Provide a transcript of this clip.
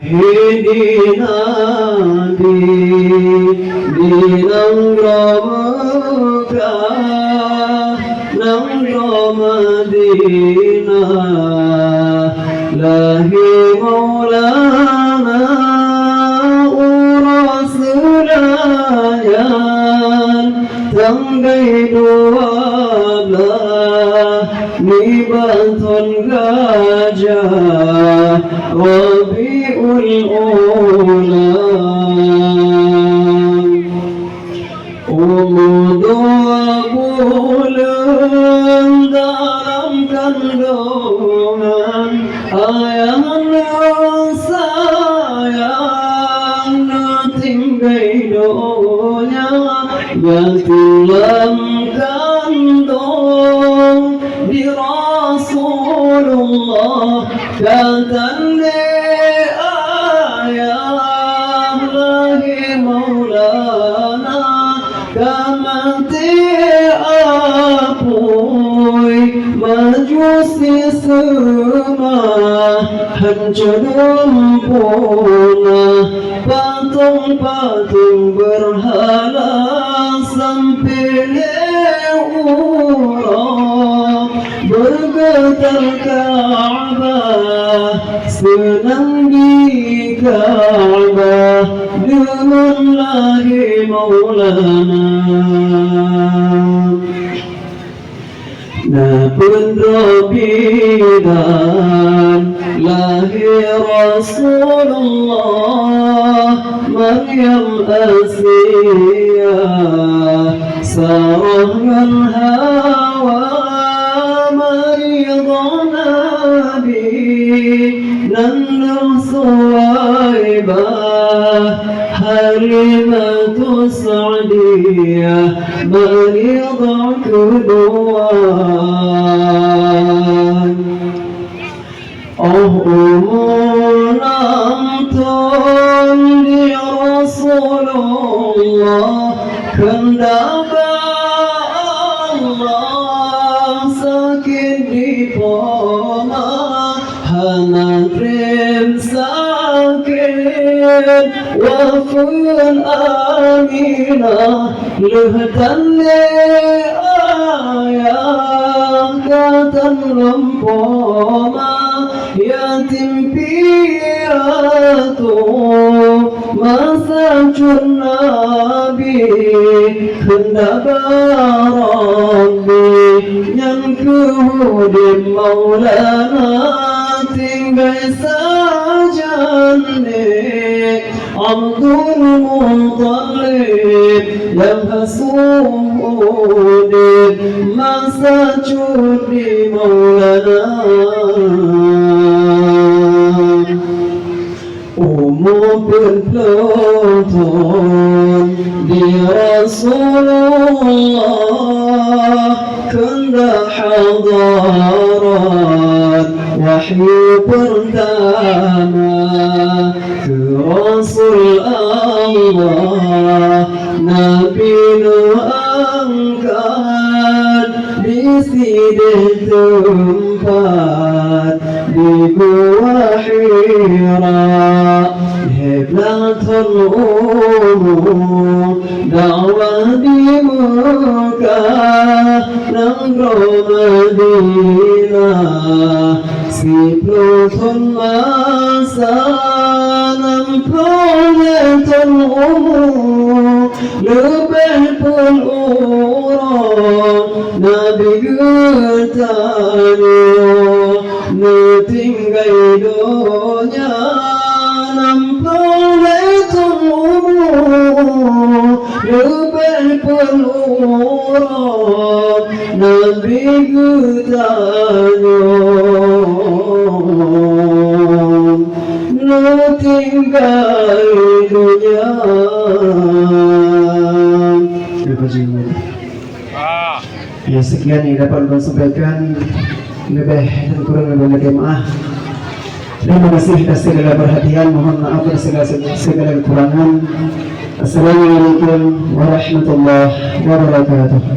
Hidina di nang Ramaka nang Ramadina lahi Maulana Rasulayan tanggai duwala nibanton gajah Rabiul Ula dua bulan dalam kandungan ayah sayang tinggai doanya yang dalam kandung di Rasulullah katanya ayah lahi Maulana kamati apoi majusi semua hancurun puna patung-patung berhala sampai urang bergetar Ka'bah senang di Ka'bah dengan lahi Maulana Napun Rabidan lahi Rasulullah Maryam Asiyah Sarah dan Hawa Maridah Nabi Nanur Suwaibah Halimatu Sa'diyah Maridah kedua Umur di Rasulullah kendaba Allah sakit di poma hana trim sakit wafun aminah lehtan ayah katan lempoma yatim piatu masa Nabi hendak Rabbi yang kemudian Maulana tinggal saja nih Abdul Muttalib yang hasudin masa cudi Maulana umur berpeloton di Rasulullah kena hadarat wahyu pertama ke Rasul Allah Nabi angkat di sidih tempat di Gua Hira heblatul umum dakwah di Mekah nang Madinah siplutul masa nampulatul umum lebih pun orang Nabi getanya netinggai donya nampulatul umum lebih pun orang Nabi getanya netinggai donya. Ya sekian yang dapat saya sampaikan, lebih dan kurang lebih maaf. Terima kasih atas segala perhatian, mohon maaf atas segala kekurangan. Assalamualaikum warahmatullahi wabarakatuh.